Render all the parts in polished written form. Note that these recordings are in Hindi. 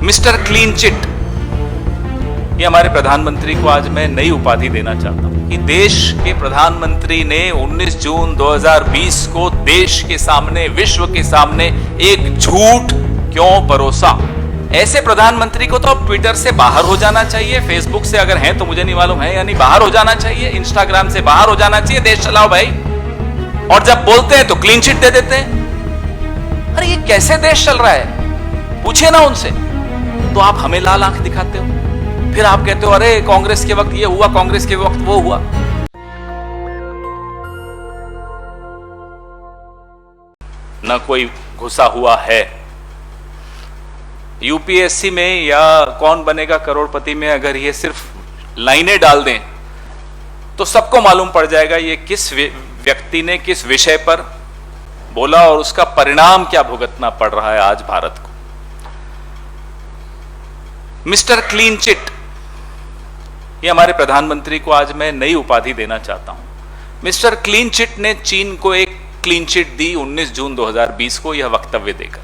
मिस्टर क्लीन चिट, ये हमारे प्रधानमंत्री को आज मैं नई उपाधि देना चाहता हूं कि देश के प्रधानमंत्री ने 19 जून 2020 को देश के सामने, विश्व के सामने एक झूठ क्यों परोसा। ऐसे प्रधानमंत्री को तो अब ट्विटर से बाहर हो जाना चाहिए, फेसबुक से अगर हैं तो मुझे नहीं मालूम है, यानी बाहर हो जाना चाहिए, इंस्टाग्राम से बाहर हो जाना चाहिए। देश चलाओ भाई। और जब बोलते हैं तो क्लीन चिट दे देते हैं। अरे ये कैसे देश चल रहा है, पूछिए ना उनसे। तो आप हमें लाल आंख दिखाते हो, फिर आप कहते हो अरे कांग्रेस के वक्त ये हुआ, कांग्रेस के वक्त वो हुआ। न कोई घुसा हुआ है यूपीएससी में या कौन बनेगा करोड़पति में। अगर ये सिर्फ लाइनें डाल दें तो सबको मालूम पड़ जाएगा ये किस व्यक्ति ने किस विषय पर बोला और उसका परिणाम क्या भुगतना पड़ रहा है आज भारत को। मिस्टर क्लीन चिट, ये हमारे प्रधानमंत्री को आज मैं नई उपाधि देना चाहता हूं। मिस्टर क्लीन चिट ने चीन को एक क्लीन चिट दी 19 जून 2020 को यह वक्तव्य देकर।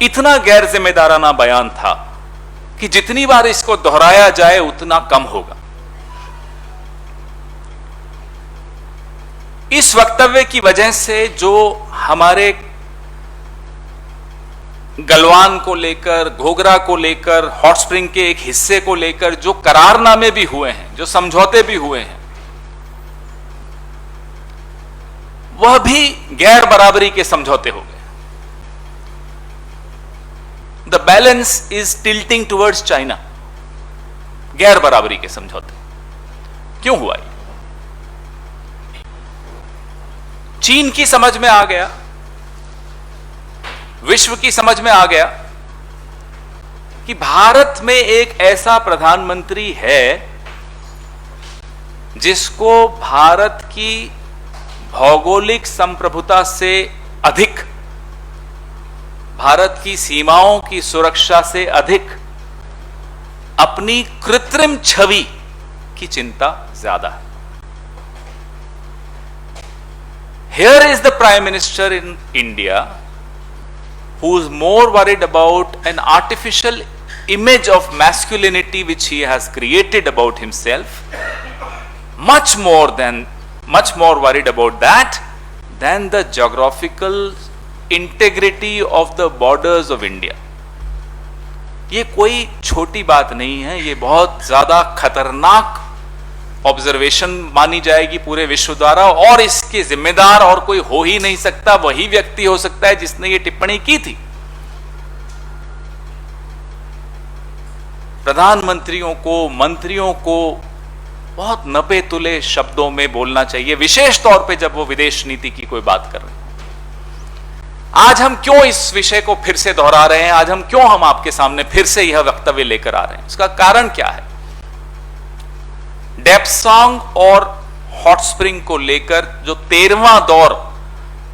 इतना गैर जिम्मेदाराना बयान था कि जितनी बार इसको दोहराया जाए उतना कम होगा। इस वक्तव्य की वजह से जो हमारे गलवान को लेकर, घोघरा को लेकर, हॉट स्प्रिंग के एक हिस्से को लेकर जो करारनामे भी हुए हैं, जो समझौते भी हुए हैं, वह भी गैर बराबरी के समझौते हो गए। The balance is tilting towards China. गैर बराबरी के समझौते क्यों हुआ? चीन की समझ में आ गया, विश्व की समझ में आ गया कि भारत में एक ऐसा प्रधानमंत्री है जिसको भारत की भौगोलिक संप्रभुता से अधिक, भारत की सीमाओं की सुरक्षा से अधिक अपनी कृत्रिम छवि की चिंता ज्यादा है। Here is the Prime Minister in India who is more worried about an artificial image of masculinity which he has created about himself, much more worried about that than the geographical integrity of the borders of India. ये कोई छोटी बात नहीं है, ये बहुत ज्यादा खतरनाक ऑब्जर्वेशन मानी जाएगी पूरे विश्व द्वारा, और इसके जिम्मेदार और कोई हो ही नहीं सकता। वही व्यक्ति हो सकता है जिसने ये टिप्पणी की थी। प्रधानमंत्रियों को, मंत्रियों को बहुत नपे तुले शब्दों में बोलना चाहिए, विशेष तौर पे जब वो विदेश नीति की कोई बात कर रहे हैं। आज हम क्यों इस विषय को फिर से दोहरा रहे हैं, आज हम क्यों आपके सामने फिर से यह वक्तव्य लेकर आ रहे हैं, उसका कारण क्या है? डेप्सांग और हॉट स्प्रिंग को लेकर जो 13वां दौर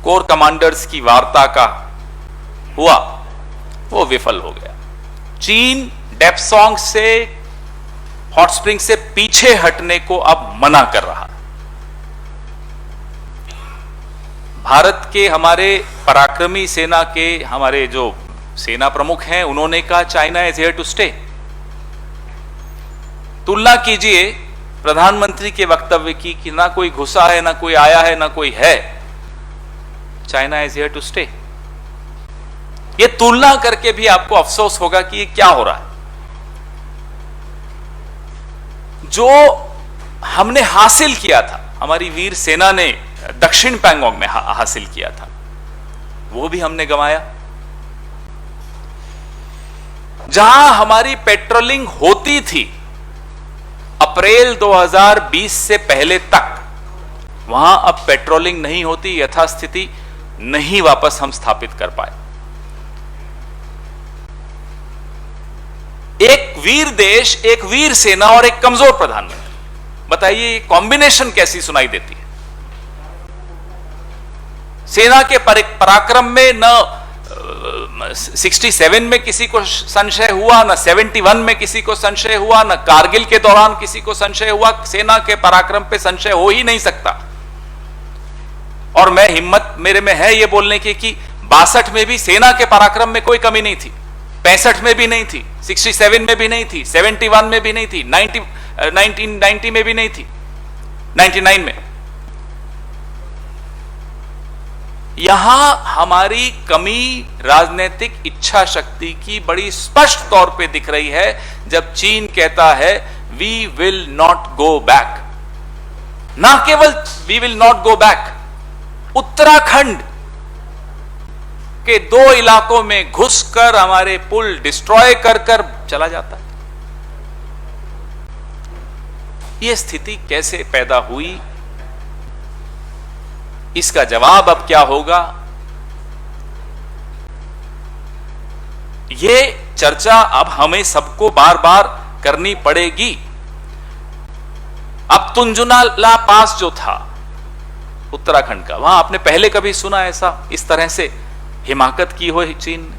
कोर कमांडर्स की वार्ता का हुआ वो विफल हो गया। चीन डेप्सांग से, हॉट स्प्रिंग से पीछे हटने को अब मना कर रहा। भारत के हमारे पराक्रमी सेना के हमारे जो सेना प्रमुख हैं उन्होंने कहा China is here to stay. तुलना कीजिए प्रधानमंत्री के वक्तव्य की कि ना कोई घुसा है, ना कोई आया है, ना कोई है, China is here to stay. ये तुलना करके भी आपको अफसोस होगा कि ये क्या हो रहा है। जो हमने हासिल किया था, हमारी वीर सेना ने दक्षिण पैंगोंग में हासिल किया था, वो भी हमने गंवाया। जहां हमारी पेट्रोलिंग होती थी अप्रैल 2020 से पहले तक, वहां अब पेट्रोलिंग नहीं होती, यथास्थिति नहीं वापस हम स्थापित कर पाए। एक वीर देश, एक वीर सेना और एक कमजोर प्रधानमंत्री, बताइए ये कॉम्बिनेशन कैसी सुनाई देती है? सेना के पराक्रम में न 67 में किसी को संशय हुआ, न 71 में किसी को संशय हुआ, न कारगिल के दौरान किसी को संशय हुआ। सेना के पराक्रम पे संशय हो ही नहीं सकता। और हिम्मत मेरे में है ये बोलने की कि 62 में भी सेना के पराक्रम में कोई कमी नहीं थी। 65 में भी नहीं थी, 67 में भी नहीं थी, 71 में भी नहीं थी, 1990 में भी नहीं थी, 99 में। यहां हमारी कमी राजनीतिक इच्छा शक्ति की बड़ी स्पष्ट तौर पे दिख रही है जब चीन कहता है we will not go back. ना केवल we will not go back, Uttarakhand के 2 इलाकों में घुसकर हमारे पुल डिस्ट्रॉय कर कर चला जाता है। यह स्थिति कैसे पैदा हुई, इसका जवाब अब क्या होगा, यह चर्चा अब हमें सबको बार बार करनी पड़ेगी। अब तुंजुनाला पास जो था उत्तराखंड का, वहां आपने पहले कभी सुना ऐसा इस तरह से हिमाकत की हो चीन ने?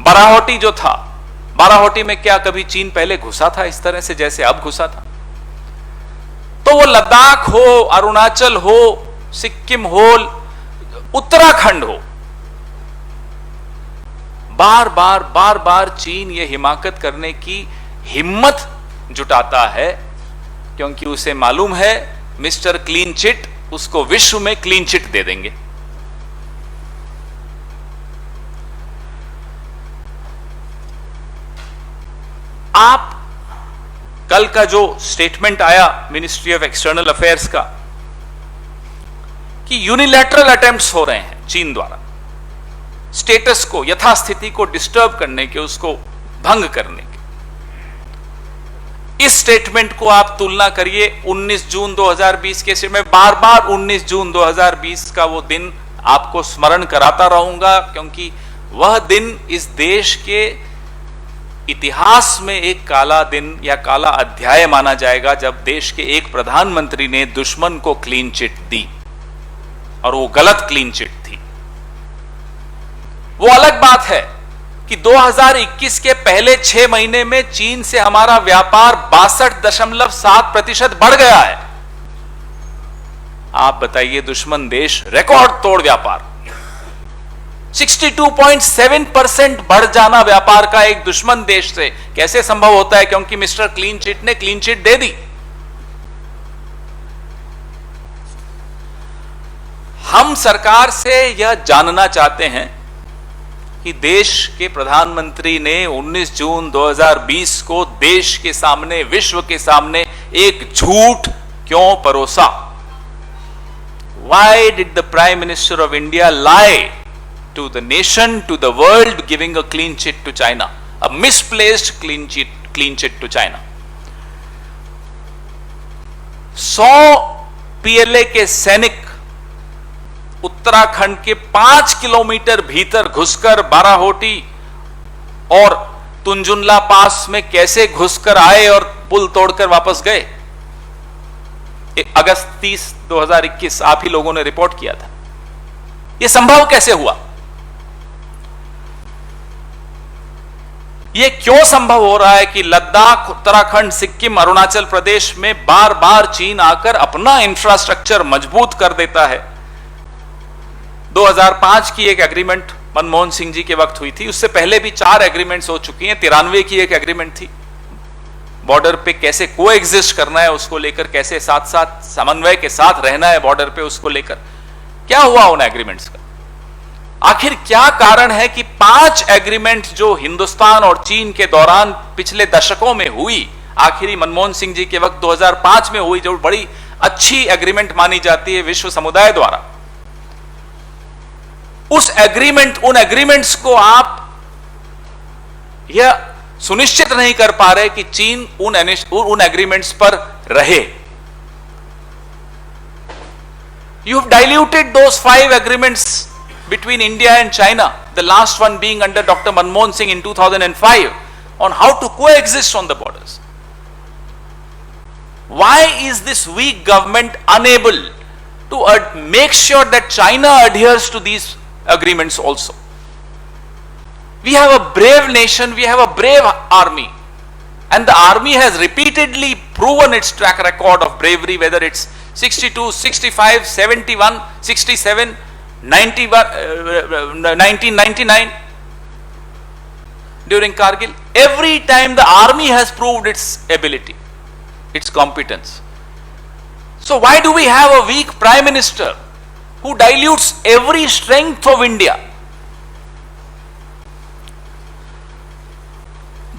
बाराहोटी जो था, बाराहोटी में क्या कभी चीन पहले घुसा था इस तरह से जैसे अब घुसा था? तो वो लद्दाख हो, अरुणाचल हो, सिक्किम हो, उत्तराखंड हो, बार बार चीन ये हिमाकत करने की हिम्मत जुटाता है क्योंकि उसे मालूम है मिस्टर क्लीन चिट उसको विश्व में क्लीन चिट दे देंगे। आप कल का जो स्टेटमेंट आया मिनिस्ट्री ऑफ एक्सटर्नल अफेयर्स का कि यूनिलैटरल अटेम्प्ट्स हो रहे हैं चीन द्वारा स्टेटस को, यथास्थिति को डिस्टर्ब करने के, उसको भंग करने के, इस स्टेटमेंट को आप तुलना करिए 19 जून 2020 के। मैं बार बार 19 जून 2020 का वो दिन आपको स्मरण कराता रहूंगा क्योंकि वह दिन इस देश के इतिहास में एक काला दिन या काला अध्याय माना जाएगा जब देश के एक प्रधानमंत्री ने दुश्मन को क्लीन चिट दी और वो गलत क्लीन चिट थी। वो अलग बात है कि 2021 के पहले 6 महीने में चीन से हमारा व्यापार 62.7% बढ़ गया है। आप बताइए, दुश्मन देश रिकॉर्ड तोड़ व्यापार, 62.7% बढ़ जाना व्यापार का एक दुश्मन देश से कैसे संभव होता है? क्योंकि मिस्टर क्लीन चिट ने क्लीन चिट दे दी। हम सरकार से यह जानना चाहते हैं कि देश के प्रधानमंत्री ने 19 जून 2020 को देश के सामने, विश्व के सामने एक झूठ क्यों परोसा? Why did the Prime Minister of India lie to the nation, to the world, giving a clean chit to China, a misplaced clean chit to China? 100 PLA के सैनिक उत्तराखंड के 5 किलोमीटर भीतर घुसकर बाराहोटी और तुंजुनला पास में कैसे घुसकर आए और पुल तोड़कर वापस गए? अगस्त 30, 2021 आप ही लोगों ने रिपोर्ट किया था। यह संभव कैसे हुआ? यह क्यों संभव हो रहा है कि लद्दाख, उत्तराखंड, सिक्किम, अरुणाचल प्रदेश में बार बार चीन आकर अपना इंफ्रास्ट्रक्चर मजबूत कर देता है? 2005 की एक एग्रीमेंट मनमोहन सिंह जी के वक्त हुई थी, उससे पहले भी 4 एग्रीमेंट्स हो चुकी हैं। 93 की एक एग्रीमेंट थी, बॉर्डर पे कैसे कोएग्जिस्ट करना है उसको लेकर, कैसे साथ साथ समन्वय के साथ रहना है बॉर्डर पे उसको लेकर। क्या हुआ उन एग्रीमेंट्स का? आखिर क्या कारण है कि 5 एग्रीमेंट जो हिंदुस्तान और चीन के दौरान पिछले दशकों में हुई, आखिरी मनमोहन सिंह जी के वक्त 2005 में हुई, जो बड़ी अच्छी एग्रीमेंट मानी जाती है विश्व समुदाय द्वारा, उन एग्रीमेंट्स को आप यह सुनिश्चित नहीं कर पा रहे कि चीन उन एग्रीमेंट्स पर रहे। You have diluted those 5 agreements between India and China, the last one being under Dr. Manmohan Singh in 2005, on how to coexist on the borders. Why is this weak government unable to make sure that China adheres to these agreements also? We have a brave nation, we have a brave army, and the army has repeatedly proven its track record of bravery, whether it's 62, 65, 71, 67, 91, 1999. during Kargil. Every time the army has proved its ability, its competence. So why do we have a weak prime minister who dilutes every strength of India?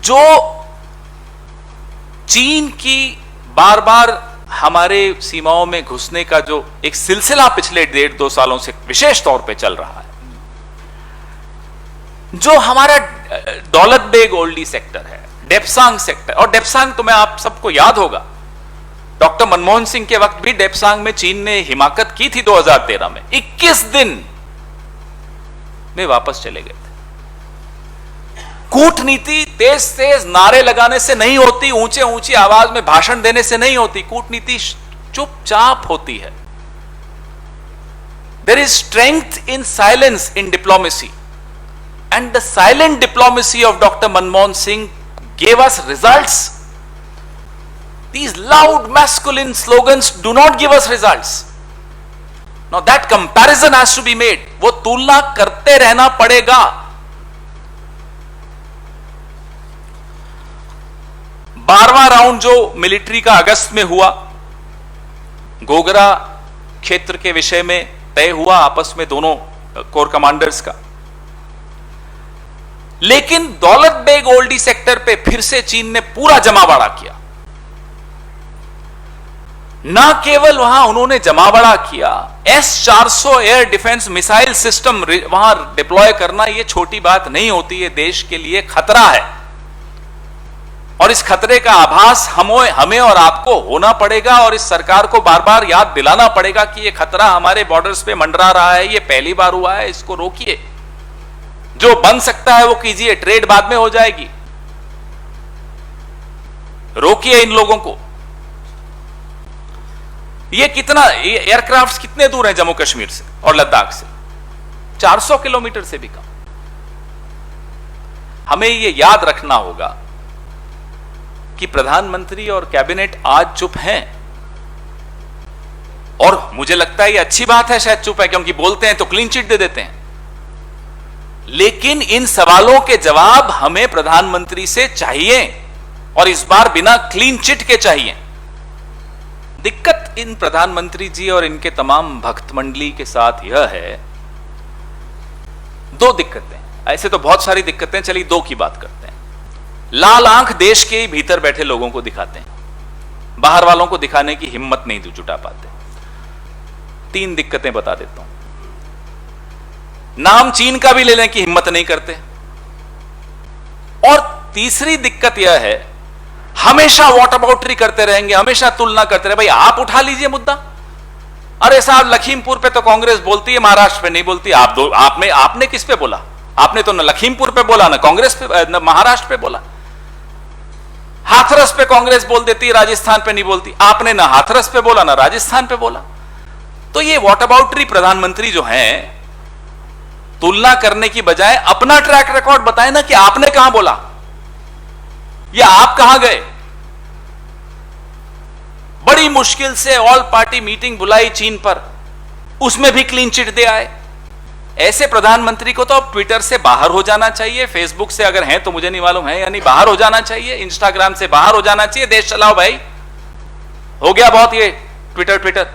जो चीन की बार बार हमारे सीमाओं में घुसने का जो एक सिलसिला पिछले 1.5-2 सालों से विशेष तौर पे चल रहा है, जो हमारा दौलत बेग ओल्डी सेक्टर है, डेप्सांग सेक्टर, और डेप्सांग तो मैं आप सबको याद होगा, डॉक्टर मनमोहन सिंह के वक्त भी डेप्सांग में चीन ने हिमाकत की थी 2013 में, 21 दिन में वापस चले गए थे। कूटनीति तेज तेज नारे लगाने से नहीं होती, ऊंचे ऊंची आवाज में भाषण देने से नहीं होती, कूटनीति चुपचाप होती है। There is strength in silence in diplomacy, and the silent diplomacy of doctor Manmohan Singh gave us results. These loud masculine slogans do not give us results. Now that comparison has to be made. वो तुलना करते रहना पड़ेगा। 12वां राउंड जो मिलिट्री का अगस्त में हुआ, गोगरा क्षेत्र के विषय में तय हुआ आपस में दोनों कोर कमांडर्स का, लेकिन दौलत बेग ओल्डी सेक्टर पे फिर से चीन ने पूरा जमावड़ा किया। ना केवल वहां उन्होंने जमावड़ा किया, S-400 air defence missile system वहां डिप्लॉय करना ये छोटी बात नहीं होती, ये देश के लिए खतरा है, और इस खतरे का आभास हमें और आपको होना पड़ेगा, और इस सरकार को बार बार याद दिलाना पड़ेगा कि ये खतरा हमारे बॉर्डर्स पे मंडरा रहा है, ये पहली बार हुआ है, इसको रोकिए। जो बन सकता है वो कीजिए, ट्रेड बाद में हो जाएगी, रोकिए इन लोगों को। ये एयरक्राफ्ट कितने दूर हैं जम्मू कश्मीर से और लद्दाख से? 400 किलोमीटर से भी कम। हमें ये याद रखना होगा कि प्रधानमंत्री और कैबिनेट आज चुप हैं, और मुझे लगता है ये अच्छी बात है शायद चुप है, क्योंकि बोलते हैं तो क्लीन चिट दे देते हैं, लेकिन इन सवालों के जवाब हमें प्रधानमंत्री से चाहिए, और इस बार बिना क्लीन चिट के चाहिए। दिक्कत इन प्रधानमंत्री जी और इनके तमाम भक्त मंडली के साथ यह है, दो दिक्कतें, ऐसे तो बहुत सारी दिक्कतें, चलिए दो की बात करते हैं। लाल आंख देश के भीतर बैठे लोगों को दिखाते हैं, बाहर वालों को दिखाने की हिम्मत नहीं जुटा पाते। 3 दिक्कतें बता देता हूं। नाम चीन का भी लेने की हिम्मत नहीं करते, और तीसरी दिक्कत यह है, हमेशा वॉट अबाउटरी करते रहेंगे, हमेशा तुलना करते रहे। भाई आप उठा लीजिए मुद्दा, अरे साहब लखीमपुर पे तो कांग्रेस बोलती है, महाराष्ट्र पे नहीं बोलती। आपने किस पे बोला? आपने तो न लखीमपुर पे बोला, न कांग्रेस पे, न महाराष्ट्र पे बोला। हाथरस पे कांग्रेस बोल देती है, राजस्थान पे नहीं बोलती। आपने ना हाथरस पे बोला, ना राजस्थान पे बोला। तो ये वॉट अबाउटरी प्रधानमंत्री जो हैं, तुलना करने की बजाय अपना ट्रैक रिकॉर्ड बताएं ना कि आपने कहां बोला या आप कहां गए। बड़ी मुश्किल से ऑल पार्टी मीटिंग बुलाई चीन पर, उसमें भी क्लीन चिट दे आए। ऐसे प्रधानमंत्री को तो अब ट्विटर से बाहर हो जाना चाहिए, फेसबुक से अगर हैं तो मुझे नहीं मालूम है, यानी बाहर हो जाना चाहिए, इंस्टाग्राम से बाहर हो जाना चाहिए। देश चलाओ भाई, हो गया बहुत ये ट्विटर।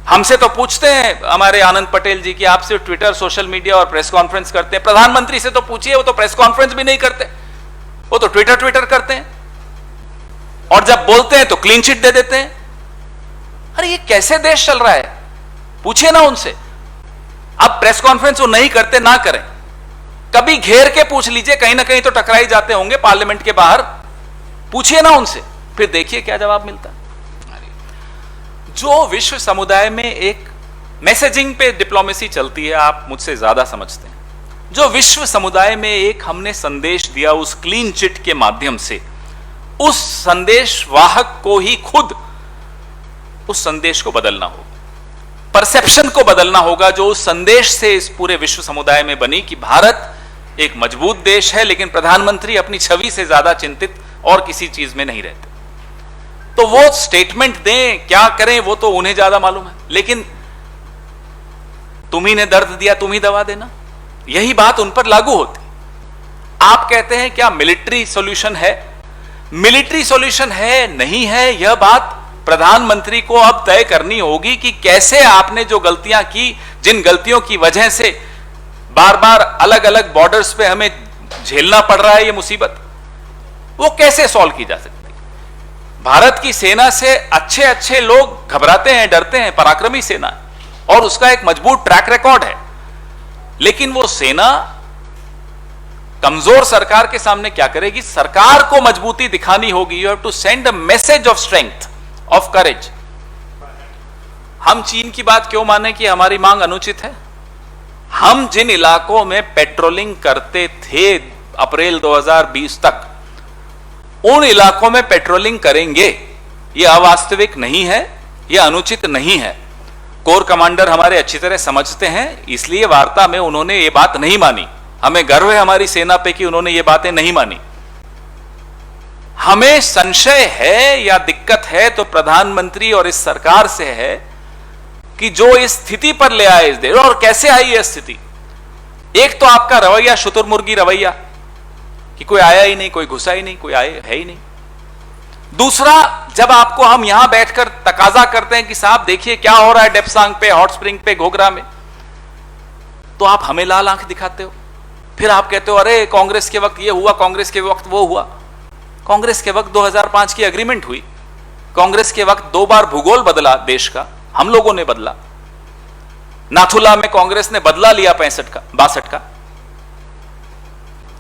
हमसे तो पूछते हैं हमारे आनंद पटेल जी कि आप सिर्फ ट्विटर, सोशल मीडिया और प्रेस कॉन्फ्रेंस करते हैं। प्रधानमंत्री से तो पूछिए, वो तो प्रेस कॉन्फ्रेंस भी नहीं करते, वो तो ट्विटर करते हैं, और जब बोलते हैं तो क्लीन चिट दे देते हैं। अरे ये कैसे देश चल रहा है? पूछिए ना उनसे। अब प्रेस कॉन्फ्रेंस वो नहीं करते, ना करें, कभी घेर के पूछ लीजिए, कहीं ना कहीं तो टकराई जाते होंगे पार्लियामेंट के बाहर, पूछिए ना उनसे, फिर देखिए क्या जवाब मिलता है। जो विश्व समुदाय में एक मैसेजिंग पे डिप्लोमेसी चलती है, आप मुझसे ज्यादा समझते हैं, जो विश्व समुदाय में एक हमने संदेश दिया उस क्लीन चिट के माध्यम से, उस संदेश वाहक को ही खुद उस संदेश को बदलना होगा, परसेप्शन को बदलना होगा, जो उस संदेश से इस पूरे विश्व समुदाय में बनी कि भारत एक मजबूत देश है, लेकिन प्रधानमंत्री अपनी छवि से ज्यादा चिंतित और किसी चीज में नहीं रहते। तो वो स्टेटमेंट दें, क्या करें, वो तो उन्हें ज्यादा मालूम है, लेकिन तुम्ही ने दर्द दिया तुम ही दवा देना, यही बात उन पर लागू होती। कहते हैं क्या मिलिट्री सॉल्यूशन है? मिलिट्री सॉल्यूशन है नहीं है, यह बात प्रधानमंत्री को अब तय करनी होगी कि कैसे आपने जो गलतियां की, जिन गलतियों की वजह से बार बार अलग अलग बॉर्डर्स पे हमें झेलना पड़ रहा है ये मुसीबत, वो कैसे सॉल्व की जा सकती है। भारत की सेना से अच्छे अच्छे लोग घबराते हैं, डरते हैं, पराक्रमी सेना है और उसका एक मजबूत ट्रैक रिकॉर्ड है, लेकिन वो सेना कमजोर सरकार के सामने क्या करेगी? सरकार को मजबूती दिखानी होगी। You have to send a message of strength, of courage. हम चीन की बात क्यों माने कि हमारी मांग अनुचित है? हम जिन इलाकों में पेट्रोलिंग करते थे अप्रैल 2020 तक, उन इलाकों में पेट्रोलिंग करेंगे, यह अवास्तविक नहीं है, यह अनुचित नहीं है। कोर कमांडर हमारे अच्छी तरह समझते हैं, इसलिए वार्ता में उन्होंने यह बात नहीं मानी। हमें गर्व है हमारी सेना पे कि उन्होंने ये बातें नहीं मानी। हमें संशय है या दिक्कत है तो प्रधानमंत्री और इस सरकार से है कि जो इस स्थिति पर ले आए इस देश, और कैसे आई यह स्थिति। एक तो आपका रवैया शुतुरमुर्गी रवैया कि कोई आया ही नहीं, कोई घुसा ही नहीं, कोई आए है ही नहीं। दूसरा, जब आपको हम यहां बैठकर तकाजा करते हैं कि साहब देखिए क्या हो रहा है डेप्सांग पे, हॉट स्प्रिंग पे, घोघरा में, तो आप हमें लाल आंख दिखाते हो। फिर आप कहते हो अरे कांग्रेस के वक्त ये हुआ, कांग्रेस के वक्त वो हुआ। कांग्रेस के वक्त 2005 की एग्रीमेंट हुई, कांग्रेस के वक्त 2 बार भूगोल बदला देश का, हम लोगों ने बदला। नाथुला में कांग्रेस ने बदला लिया 62 का।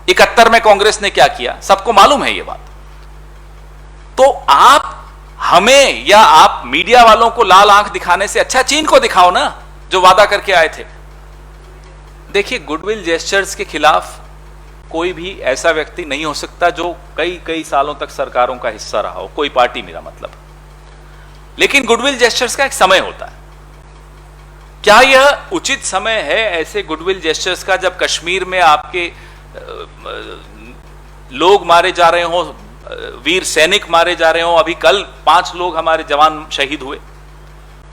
71 में कांग्रेस ने क्या किया, सबको मालूम है ये बात। तो आप हमें या आप मीडिया वालों को लाल आंख दिखाने से अच्छा चीन को दिखाओ ना, जो वादा करके आए थे। देखिए, गुडविल जेस्चर्स के खिलाफ कोई भी ऐसा व्यक्ति नहीं हो सकता जो कई सालों तक सरकारों का हिस्सा रहा हो, कोई पार्टी मेरा मतलब। लेकिन गुडविल जेस्चर्स का एक समय होता है। क्या यह उचित समय है ऐसे गुडविल जेस्चर्स का जब कश्मीर में आपके लोग मारे जा रहे हो, वीर सैनिक मारे जा रहे हो? अभी कल 5 लोग हमारे जवान शहीद हुए।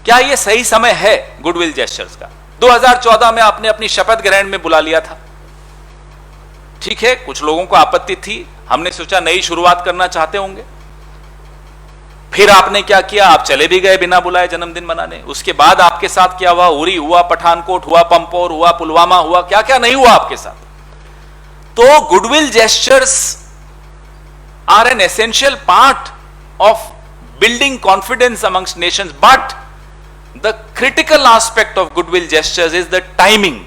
क्या यह सही समय है गुडविल जेस्चर्स का? 2014 में आपने अपनी शपथ ग्रहण में बुला लिया था, ठीक है, कुछ लोगों को आपत्ति थी, हमने सोचा नई शुरुआत करना चाहते होंगे। फिर आपने क्या किया? आप चले भी गए बिना बुलाए जन्मदिन मनाने। उसके बाद आपके साथ क्या हुआ? उरी हुआ, पठानकोट हुआ, पंपोर हुआ, पुलवामा हुआ, क्या क्या नहीं हुआ आपके साथ। तो goodwill gestures are an essential part of building confidence amongst nations, but the critical aspect of goodwill gestures is the timing.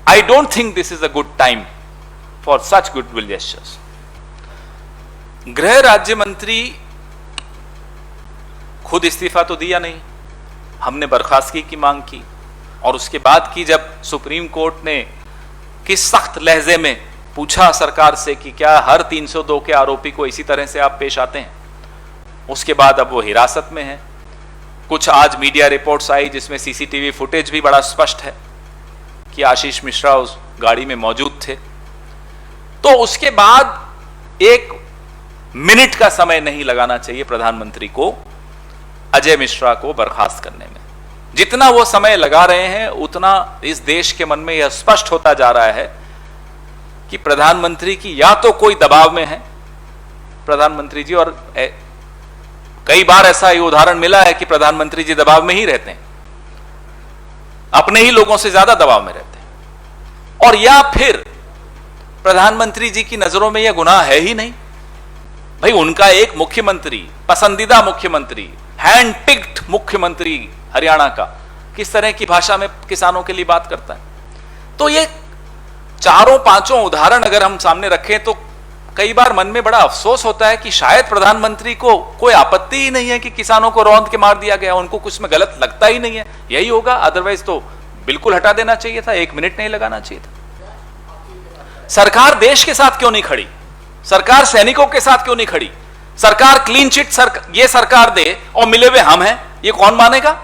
I don't think this is a good time for such goodwill gestures. गृह राज्य मंत्री खुद इस्तीफा तो दिया नहीं, हमने बर्खास्तगी की मांग की, और उसके बाद की जब सुप्रीम कोर्ट ने किस सख्त लहजे में पूछा सरकार से कि क्या हर 302 के आरोपी को इसी तरह से आप पेश आते हैं, उसके बाद अब वो हिरासत में है। कुछ आज मीडिया रिपोर्ट्स आई जिसमें सीसीटीवी फुटेज भी बड़ा स्पष्ट है कि आशीष मिश्रा उस गाड़ी में मौजूद थे। तो उसके बाद 1 मिनट का समय नहीं लगाना चाहिए प्रधानमंत्री को अजय मिश्रा को बर्खास्त करने में। जितना वो समय लगा रहे हैं उतना इस देश के मन में यह स्पष्ट होता जा रहा है कि प्रधानमंत्री की या तो कोई दबाव में है प्रधानमंत्री जी, और कई बार ऐसा ही उदाहरण मिला है कि प्रधानमंत्री जी दबाव में ही रहते हैं, अपने ही लोगों से ज्यादा दबाव में रहते हैं, और या फिर प्रधानमंत्री जी की नजरों में यह गुनाह है ही नहीं। भाई, उनका एक मुख्यमंत्री, पसंदीदा मुख्यमंत्री, हैंड पिक्ड मुख्यमंत्री हरियाणा का किस तरह की भाषा में किसानों के लिए बात करता है। तो ये 4-5 उदाहरण अगर हम सामने रखें तो कई बार मन में बड़ा अफसोस होता है कि शायद प्रधानमंत्री को कोई आपत्ति ही नहीं है कि किसानों को रौंद के मार दिया गया, उनको कुछ में गलत लगता ही नहीं है, यही होगा। अदरवाइज तो बिल्कुल हटा देना चाहिए था, 1 मिनट नहीं लगाना चाहिए था। सरकार देश के साथ क्यों नहीं खड़ी? सरकार सैनिकों के साथ क्यों नहीं खड़ी? सरकार क्लीन चिट ये सरकार दे और मिले हुए हम हैं, ये कौन मानेगा?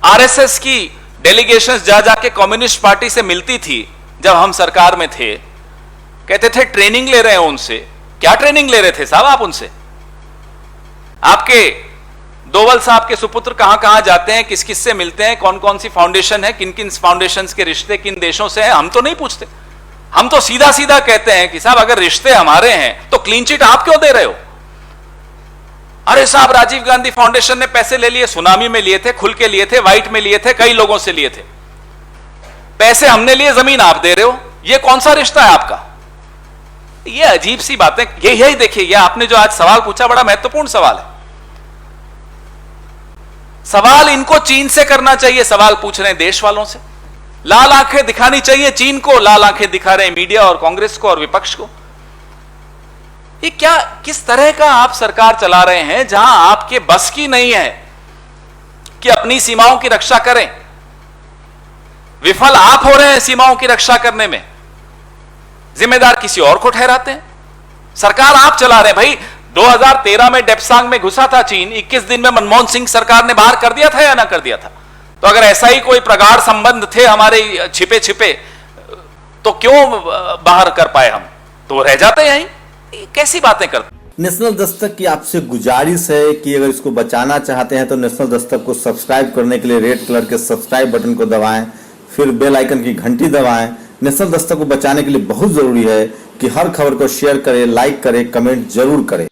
आरएसएस की डेलीगेशंस जा जाके कम्युनिस्ट पार्टी से मिलती थी जब हम सरकार में थे, कहते थे ट्रेनिंग ले रहे हैं उनसे। क्या ट्रेनिंग ले रहे थे साहब आप उनसे? आपके दोवल साहब के सुपुत्र कहां कहां जाते हैं, किस किस से मिलते हैं, कौन कौन सी फाउंडेशन है, किन किन फाउंडेशंस के रिश्ते किन देशों से हैं, हम तो नहीं पूछते। हम तो सीधा सीधा कहते हैं कि साहब अगर रिश्ते हमारे हैं तो क्लीन चिट आप क्यों दे रहे हो? अरे साहब राजीव गांधी फाउंडेशन ने पैसे ले लिए, सुनामी में लिए थे, खुल के लिए थे, वाइट में लिए थे, कई लोगों से लिए थे, पैसे हमने लिए, जमीन आप दे रहे हो, ये कौन सा रिश्ता है आपका? ये अजीब सी बातें। यही देखिए, ये आपने जो आज सवाल पूछा बड़ा महत्वपूर्ण सवाल है। सवाल इनको चीन से करना चाहिए, सवाल पूछ रहे हैं देश वालों से। लाल आंखें दिखानी चाहिए चीन को, लाल आंखें दिखा रहे हैं मीडिया और कांग्रेस को और विपक्ष को। ये क्या, किस तरह का आप सरकार चला रहे हैं जहां आपके बस की नहीं है कि अपनी सीमाओं की रक्षा करें? विफल आप हो रहे हैं सीमाओं की रक्षा करने में, जिम्मेदार किसी और को ठहराते हैं। सरकार आप चला रहे हैं भाई। 2013 में डेप्सांग में घुसा था चीन, 21 दिन में मनमोहन सिंह सरकार ने बाहर कर दिया था या ना कर दिया था? तो अगर ऐसा ही कोई प्रगाढ़ संबंध थे हमारे छिपे छिपे, तो क्यों बाहर कर पाए हम? तो रह जाते यहीं। कैसी बातें करते? नेशनल दस्तक की आपसे गुजारिश है कि अगर इसको बचाना चाहते हैं तो नेशनल दस्तक को सब्सक्राइब करने के लिए रेड कलर के सब्सक्राइब बटन को दबाएं, फिर बेल आइकन की घंटी दबाएं। नेशनल दस्तक को बचाने के लिए बहुत जरूरी है कि हर खबर को शेयर करें, लाइक करें, कमेंट जरूर करें।